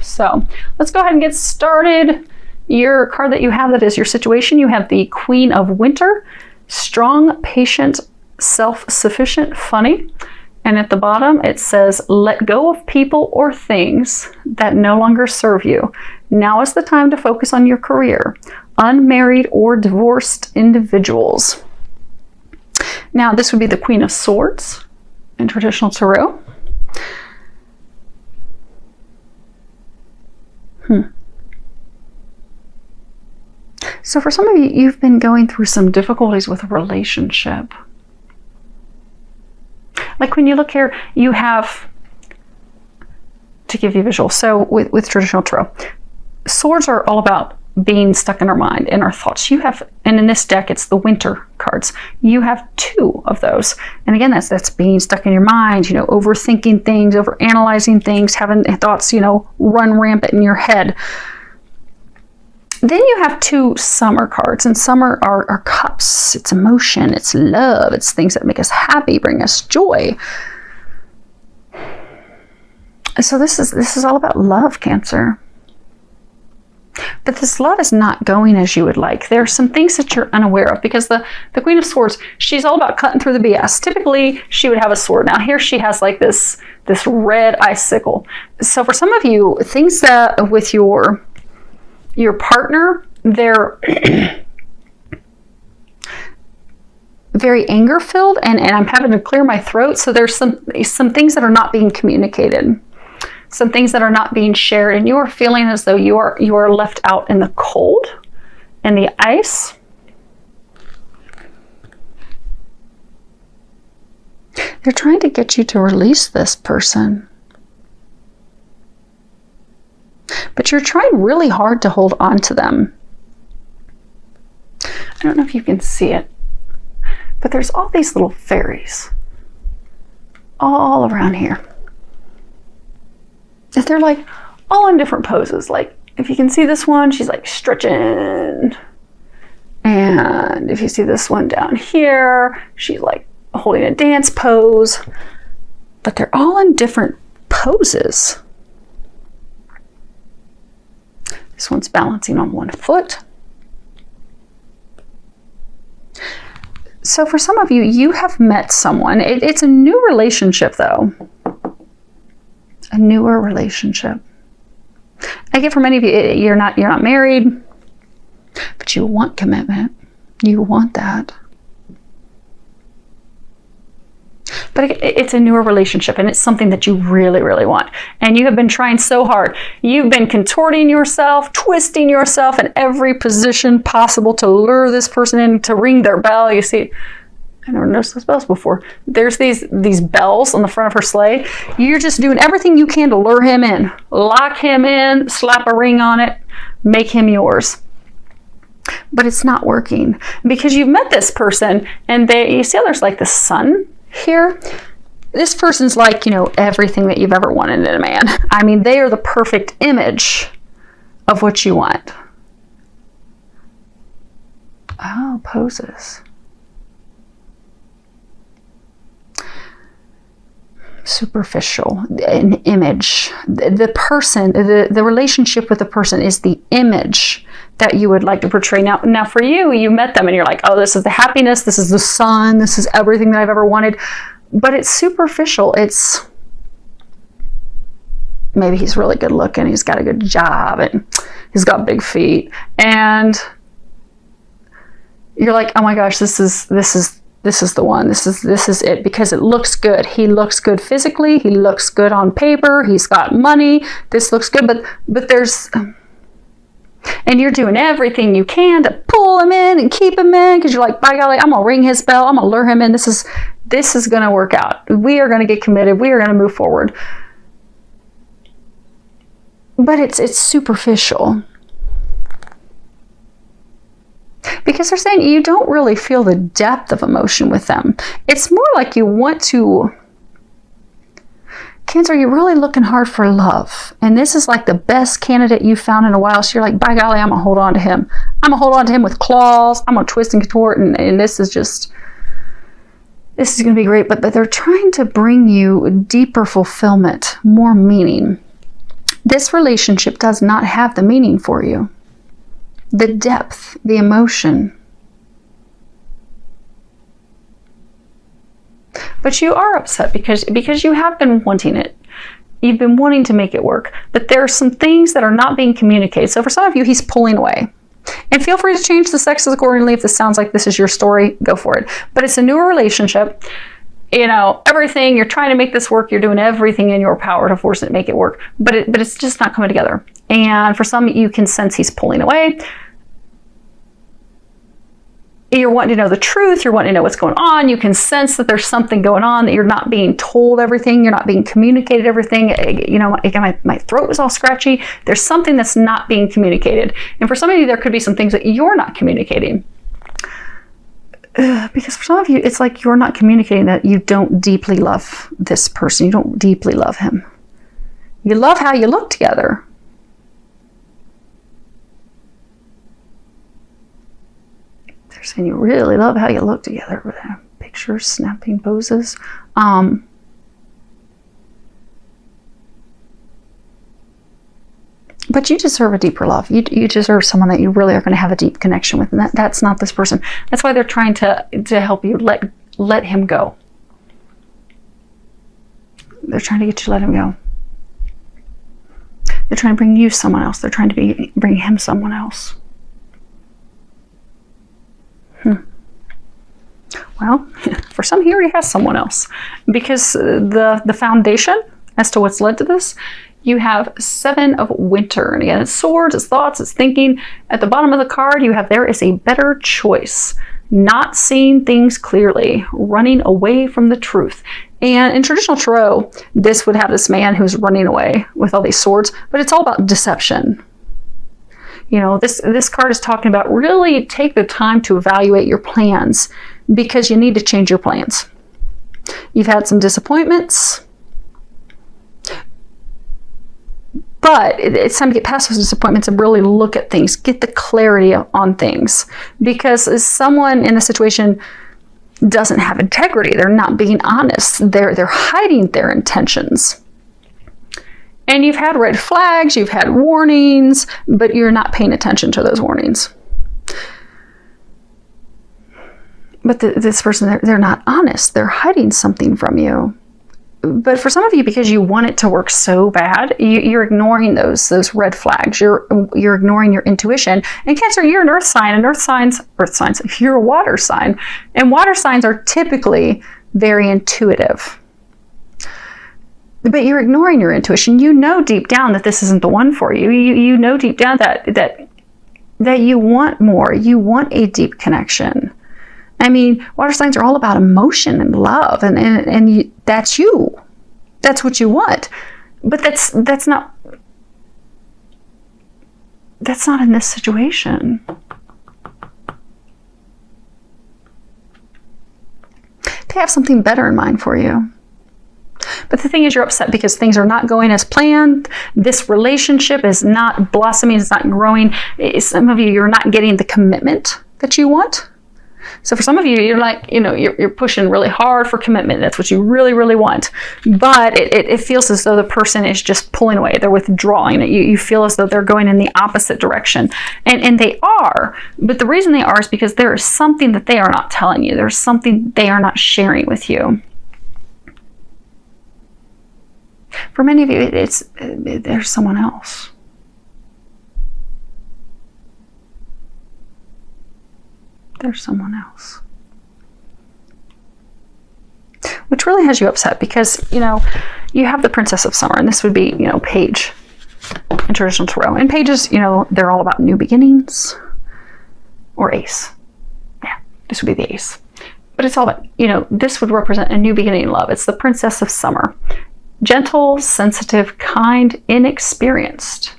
So let's go ahead and get started. Your card that you have that is your situation, you have the Queen of Winter, strong, patient, self-sufficient, funny. And at the bottom it says, let go of people or things that no longer serve you. Now is the time to focus on your career. Unmarried or divorced individuals. Now this would be the Queen of Swords in traditional tarot. So for some of you, you've been going through some difficulties with a relationship. Like when you look here, you have, to give you a visual, so with traditional tarot, swords are all about being stuck in our mind, in our thoughts. You have, and in this deck, it's the Winter cards. You have 2 of those. And again, that's being stuck in your mind, you know, overthinking things, overanalyzing things, having thoughts, you know, run rampant in your head. Then you have 2 Summer cards, and Summer are cups. It's emotion, it's love, it's things that make us happy, bring us joy. So this is all about love, Cancer. But this love is not going as you would like. There are some things that you're unaware of, because the Queen of Swords, she's all about cutting through the BS. Typically, she would have a sword. Now here she has like this red icicle. So for some of you, things that with your partner, they're very anger filled, and I'm having to clear my throat. So there's some things that are not being communicated, some things that are not being shared, and you are feeling as though you are left out in the cold and the ice. They're trying to get you to release this person. But you're trying really hard to hold on to them. I don't know if you can see it, but there's all these little fairies all around here. They're like all in different poses. Like if you can see this one, she's like stretching. And if you see this one down here, she's like holding a dance pose. But they're all in different poses. This one's balancing on one foot. So for some of you, you have met someone. It's a new relationship though. A newer relationship. I get for many of you, you're not married, but you want commitment. You want that. But it's a newer relationship, and it's something that you really, really want. And you have been trying so hard. You've been contorting yourself, twisting yourself in every position possible to lure this person in, to ring their bell. You see, I never noticed those bells before. There's these bells on the front of her sleigh. You're just doing everything you can to lure him in. Lock him in, slap a ring on it, make him yours. But it's not working because you've met this person, and you see how there's like the sun here. This person's like, you know, everything that you've ever wanted in a man. I mean, they are the perfect image of what you want. Oh, poses. Superficial, an image. The person, the relationship with the person is the image that you would like to portray. Now for you met them and you're like, oh, this is the happiness, this is the sun, this is everything that I've ever wanted. But it's superficial. It's maybe he's really good looking, he's got a good job, and he's got big feet, and you're like, oh my gosh, this is the one. This is it, because it looks good. He looks good physically. He looks good on paper. He's got money. This looks good, but there's, and you're doing everything you can to pull him in and keep him in, because you're like, by golly, I'm gonna ring his bell. I'm gonna lure him in. This is gonna work out. We are gonna get committed. We are gonna move forward. But it's superficial. Because they're saying you don't really feel the depth of emotion with them. It's more like you want to, Cancer, you're really looking hard for love. And this is like the best candidate you've found in a while. So you're like, by golly, I'm going to hold on to him. I'm going to hold on to him with claws. I'm going to twist and contort. And this is going to be great. But they're trying to bring you deeper fulfillment, more meaning. This relationship does not have the meaning for you, the depth, the emotion. But you are upset because you have been wanting it. You've been wanting to make it work. But there are some things that are not being communicated. So for some of you, he's pulling away. And feel free to change the sexes accordingly. If this sounds like this is your story, go for it. But it's a newer relationship. You know, everything, you're trying to make this work. You're doing everything in your power to force it, make it work. But it's just not coming together. And for some, you can sense he's pulling away. You're wanting to know the truth. You're wanting to know what's going on. You can sense that there's something going on, that you're not being told everything. You're not being communicated everything. You know, my throat was all scratchy. There's something that's not being communicated. And for some of you, there could be some things that you're not communicating. Because for some of you, it's like you're not communicating that you don't deeply love this person. You don't deeply love him. You love how you look together. They're saying you really love how you look together with pictures, snapping poses. But you deserve a deeper love. You deserve someone that you really are going to have a deep connection with. And that's not this person. That's why they're trying to help you let him go. They're trying to get you to let him go. They're trying to bring you someone else. They're trying to bring him someone else. Well, for some, he already has someone else. Because the foundation as to what's led to this, you have 7 of winter. And again, it's swords, it's thoughts, it's thinking. At the bottom of the card, you have there is a better choice. Not seeing things clearly, running away from the truth. And in traditional tarot, this would have this man who's running away with all these swords, but it's all about deception. You know, this card is talking about really take the time to evaluate your plans because you need to change your plans. You've had some disappointments, but it's time to get past those disappointments and really look at things, get the clarity on things. Because someone in a situation doesn't have integrity, they're not being honest, they're hiding their intentions. And you've had red flags, you've had warnings, but you're not paying attention to those warnings. But this person, they're not honest. They're hiding something from you. But for some of you, because you want it to work so bad, you're ignoring those red flags. You're ignoring your intuition. And Cancer, you're an earth sign, and earth signs, you're a water sign. And water signs are typically very intuitive. But you're ignoring your intuition. You know deep down that this isn't the one for you. You know deep down that you want more. You want a deep connection. I mean, water signs are all about emotion and love, and that's you. That's what you want. But that's not in this situation. They have something better in mind for you. But the thing is, you're upset because things are not going as planned. This relationship is not blossoming. It's not growing. Some of you, you're not getting the commitment that you want. So for some of you, you're like, you're pushing really hard for commitment. That's what you really, really want. But it feels as though the person is just pulling away. They're withdrawing. You feel as though they're going in the opposite direction. And they are. But the reason they are is because there is something that they are not telling you. There's something they are not sharing with you. For many of you, there's someone else. There's someone else. Which really has you upset because, you have the Princess of Summer, and this would be, Page in traditional tarot. And pages, they're all about new beginnings or ace. Yeah, this would be the ace. But it's all about, this would represent a new beginning in love. It's the Princess of Summer. Gentle, sensitive, kind, inexperienced.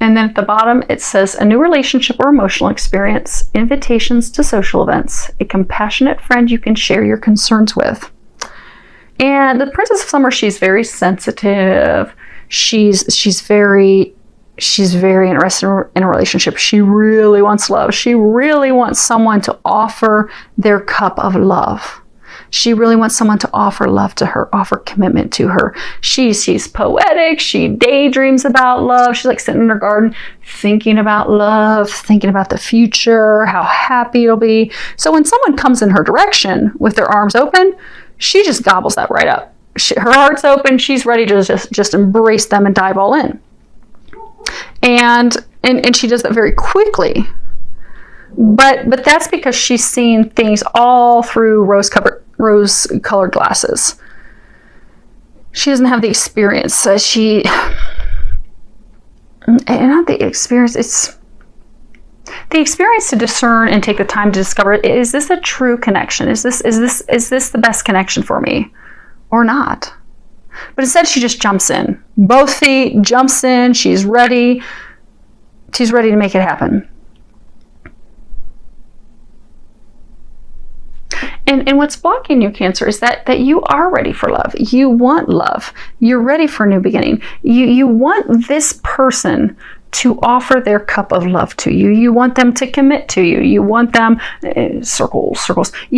And then at the bottom, it says a new relationship or emotional experience, invitations to social events, a compassionate friend you can share your concerns with. And the Princess of Summer, she's very sensitive. She's very interested in a relationship. She really wants love. She really wants someone to offer their cup of love. She really wants someone to offer love to her, offer commitment to her. She's poetic. She daydreams about love. She's like sitting in her garden thinking about love, thinking about the future, how happy it'll be. So when someone comes in her direction with their arms open, she just gobbles that right up. Her heart's open. She's ready to just embrace them and dive all in. And she does that very quickly. But that's because she's seeing things all through rose-colored glasses. She doesn't have the experience. Not the experience. It's the experience to discern and take the time to discover, is this a true connection? Is this the best connection for me or not? But instead she just jumps in. Both feet, jumps in. She's ready. She's ready to make it happen. And what's blocking you, Cancer, is that you are ready for love. You want love. You're ready for a new beginning. You want this person to offer their cup of love to you. You want them to commit to you. You want them, circles.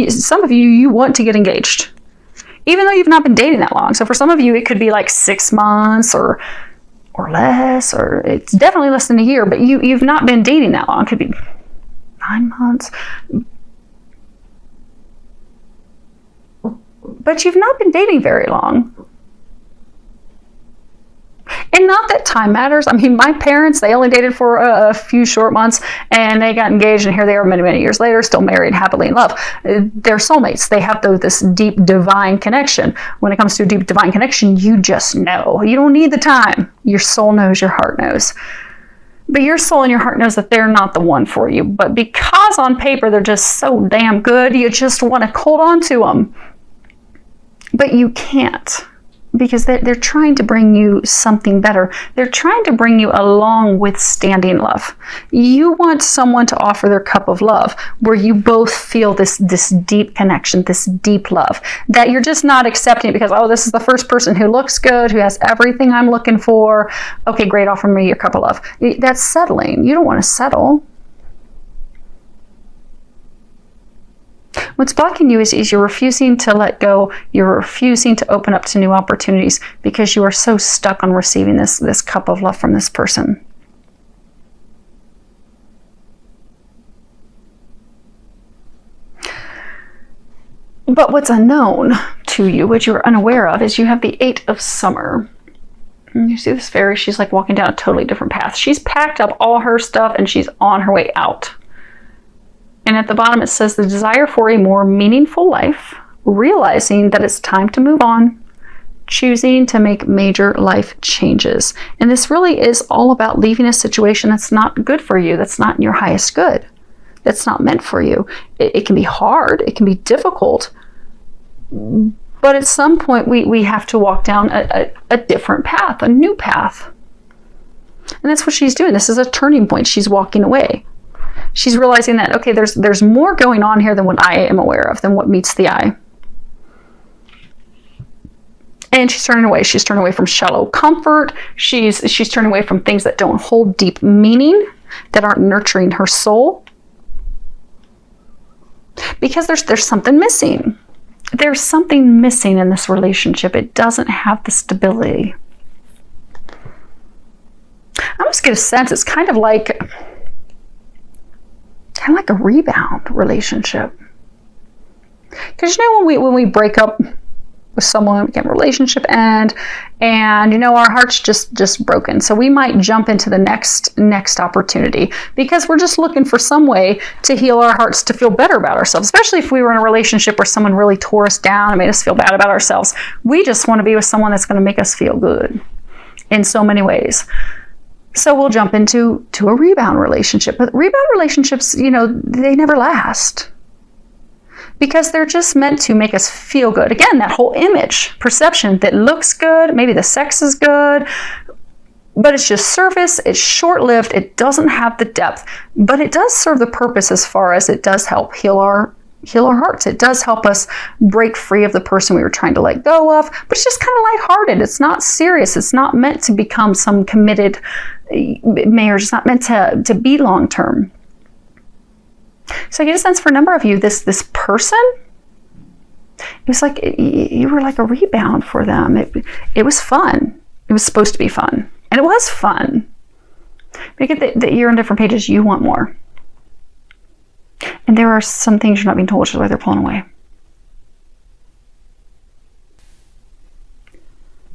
Some of you want to get engaged, even though you've not been dating that long. So for some of you, it could be like 6 months or less, or it's definitely less than a year, but you've not been dating that long. It could be 9 months. But you've not been dating very long. And not that time matters. I mean, my parents, they only dated for a few short months, and they got engaged, and here they are many, many years later, still married, happily in love. They're soulmates. They have this deep divine connection. When it comes to a deep divine connection, you just know. You don't need the time. Your soul knows, your heart knows. But your soul and your heart knows that they're not the one for you. But because on paper they're just so damn good, you just want to hold on to them. But you can't, because they're trying to bring you something better. They're trying to bring you a long withstanding love. You want someone to offer their cup of love where you both feel this deep connection, this deep love, that you're just not accepting because, oh, this is the first person who looks good, who has everything I'm looking for. Okay, great, offer me your cup of love. That's settling. You don't want to settle. What's blocking you is you're refusing to let go. You're refusing to open up to new opportunities because you are so stuck on receiving this cup of love from this person. But what's unknown to you, what you're unaware of, is you have the 8 of Summer. And you see this fairy, she's like walking down a totally different path. She's packed up all her stuff and she's on her way out. And at the bottom it says, the desire for a more meaningful life, realizing that it's time to move on, choosing to make major life changes. And this really is all about leaving a situation that's not good for you, that's not in your highest good, that's not meant for you. It can be hard, it can be difficult, but at some point we have to walk down a different path, a new path. And that's what she's doing. This is a turning point. She's walking away. She's realizing that, okay, there's more going on here than what I am aware of, than what meets the eye. And she's turning away. She's turning away from shallow comfort. She's turning away from things that don't hold deep meaning, that aren't nurturing her soul. Because there's something missing. There's something missing in this relationship. It doesn't have the stability. I almost get a sense it's kind of like a rebound relationship. Because you know when we break up with someone, we get a relationship and you know our heart's just broken. So we might jump into the next opportunity because we're just looking for some way to heal our hearts, to feel better about ourselves. Especially if we were in a relationship where someone really tore us down and made us feel bad about ourselves. We just want to be with someone that's going to make us feel good in so many ways. So we'll jump into a rebound relationship. But rebound relationships, you know, they never last. Because they're just meant to make us feel good. Again, that whole image, perception that looks good, maybe the sex is good, but it's just surface, it's short-lived, it doesn't have the depth. But it does serve the purpose as far as it does help heal our hearts. It does help us break free of the person we were trying to let go of, but it's just kind of lighthearted. It's not serious. It's not meant to become some committed marriage. It's not meant to be long-term. So I get a sense for a number of you, this person, It was like you were like a rebound for them. It was fun. It was supposed to be fun. And it was fun. But you get that you're on different pages. You want more. And there are some things you're not being told, which is why they're pulling away.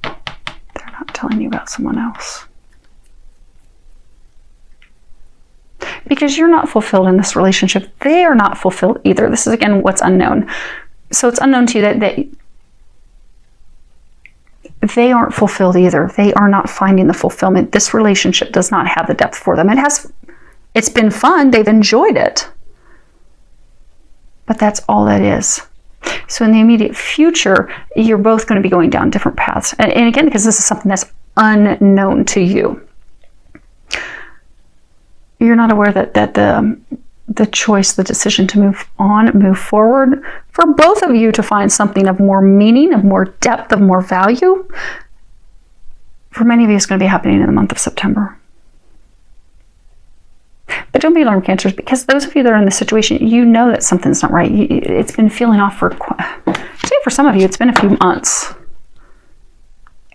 They're not telling you about someone else. Because you're not fulfilled in this relationship. They are not fulfilled either. This is, again, what's unknown. So it's unknown to you that they aren't fulfilled either. They are not finding the fulfillment. This relationship does not have the depth for them. It's been fun. They've enjoyed it. But that's all that is. So in the immediate future, you're both going to be going down different paths. And again, because this is something that's unknown to you. You're not aware that the choice, the decision to move forward, for both of you to find something of more meaning, of more depth, of more value, for many of you is going to be happening in the month of September. But don't be alarmed, Cancers, because those of you that are in this situation, you know that something's not right. It's been feeling off for some of you, it's been a few months.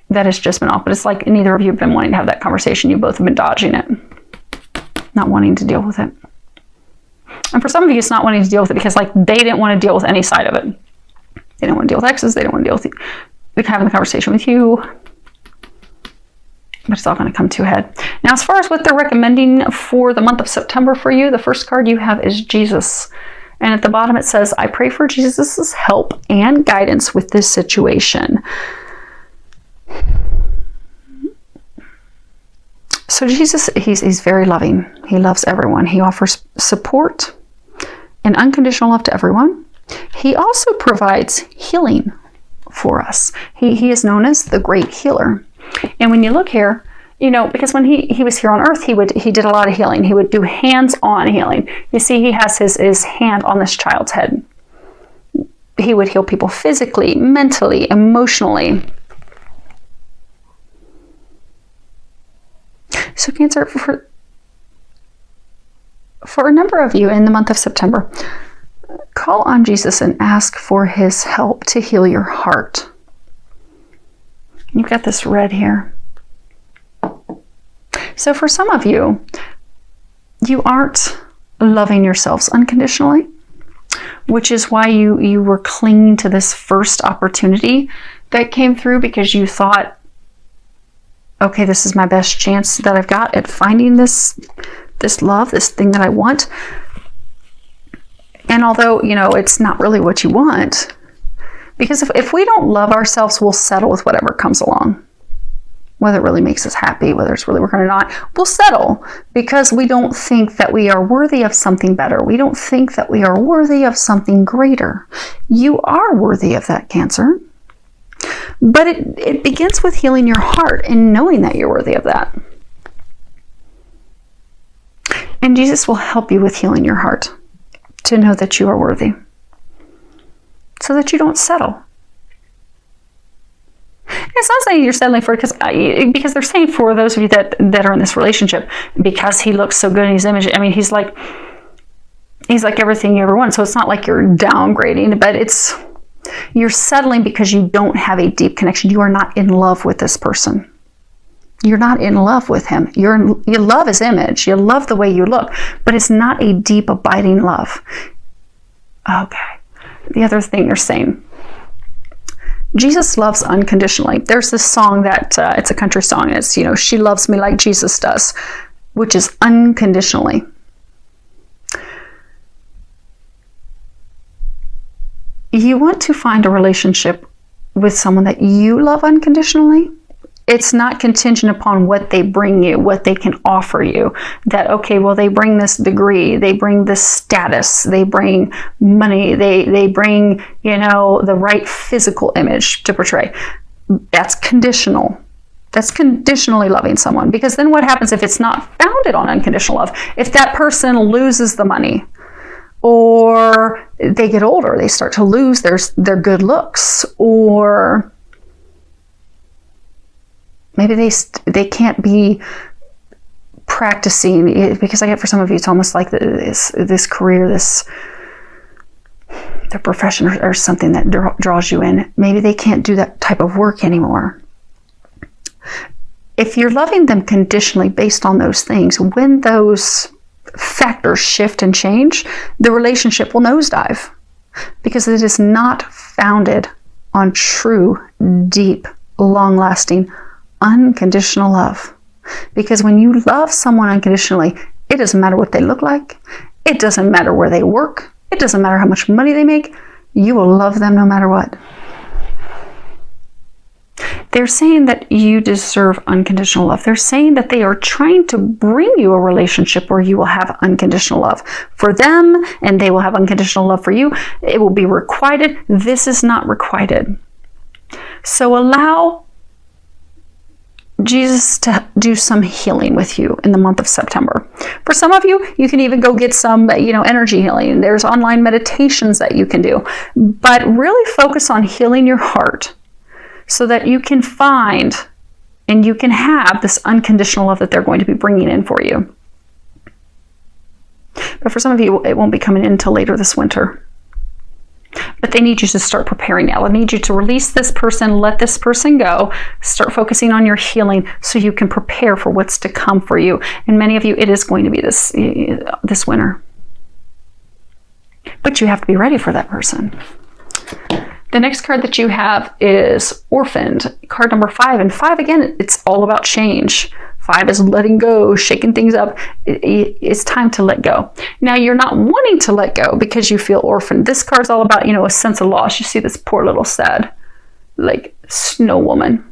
That has just been off, but it's like neither of you have been wanting to have that conversation. You both have been dodging it, not wanting to deal with it. And for some of you, it's not wanting to deal with it because like they didn't want to deal with any side of it. They didn't want to deal with exes. They didn't want to deal with having the conversation with you. But it's all going to come to a head. Now, as far as what they're recommending for the month of September for you, the first card you have is Jesus. And at the bottom it says, I pray for Jesus' help and guidance with this situation. So Jesus, he's very loving. He loves everyone. He offers support and unconditional love to everyone. He also provides healing for us. He is known as the great healer. And when you look here, you know, because when he was here on earth, he did a lot of healing. He would do hands-on healing. You see, he has his hand on this child's head. He would heal people physically, mentally, emotionally. So Cancer, for a number of you in the month of September, call on Jesus and ask for his help to heal your heart. You've got this red here. So for some of you, you aren't loving yourselves unconditionally, which is why you were clinging to this first opportunity that came through because you thought, okay, this is my best chance that I've got at finding this love, this thing that I want. And although, you know, it's not really what you want, because if we don't love ourselves, we'll settle with whatever comes along. Whether it really makes us happy, whether it's really working or not, we'll settle because we don't think that we are worthy of something better. We don't think that we are worthy of something greater. You are worthy of that, Cancer. But it begins with healing your heart and knowing that you're worthy of that. And Jesus will help you with healing your heart to know that you are worthy so that you don't settle. It's not saying you're settling for it because they're saying for those of you that are in this relationship, because he looks so good in his image. I mean, he's like everything you ever want. So it's not like you're downgrading, but you're settling because you don't have a deep connection. You are not in love with this person. You're not in love with him. You love his image. You love the way you look, but it's not a deep, abiding love. Okay. The other thing they're saying, Jesus loves unconditionally. There's this song that it's a country song. It's, you know, she loves me like Jesus does, which is unconditionally. You want to find a relationship with someone that you love unconditionally. It's not contingent upon what they bring you, what they can offer you. That, okay, well, they bring this degree, they bring this status, they bring money, they bring, you know, the right physical image to portray. That's conditional. That's conditionally loving someone. Because then what happens if it's not founded on unconditional love? If that person loses the money, or they get older, they start to lose their good looks, or maybe they can't be practicing, because I get for some of you, it's almost like this career, their profession or something that draws you in. Maybe they can't do that type of work anymore. If you're loving them conditionally based on those things, when those factors shift and change, the relationship will nosedive because it is not founded on true, deep, long-lasting, unconditional love. Because when you love someone unconditionally, it doesn't matter what they look like. It doesn't matter where they work. It doesn't matter how much money they make. You will love them no matter what. They're saying that you deserve unconditional love. They're saying that they are trying to bring you a relationship where you will have unconditional love for them and they will have unconditional love for you. It will be requited. This is not requited. So allow Jesus to do some healing with you in the month of September. For some of you, you can even go get some, energy healing. There's online meditations that you can do. But really focus on healing your heart so that you can find and you can have this unconditional love that they're going to be bringing in for you. But for some of you, it won't be coming in until later this winter. But they need you to start preparing now. They need you to release this person, let this person go, start focusing on your healing so you can prepare for what's to come for you. And many of you, it is going to be this winter. But you have to be ready for that person. The next card that you have is Orphaned, card number 5. And 5, again, it's all about change. 5 is letting go, shaking things up. It's time to let go. Now, you're not wanting to let go because you feel orphaned. This card's all about, a sense of loss. You see this poor little sad, snow woman.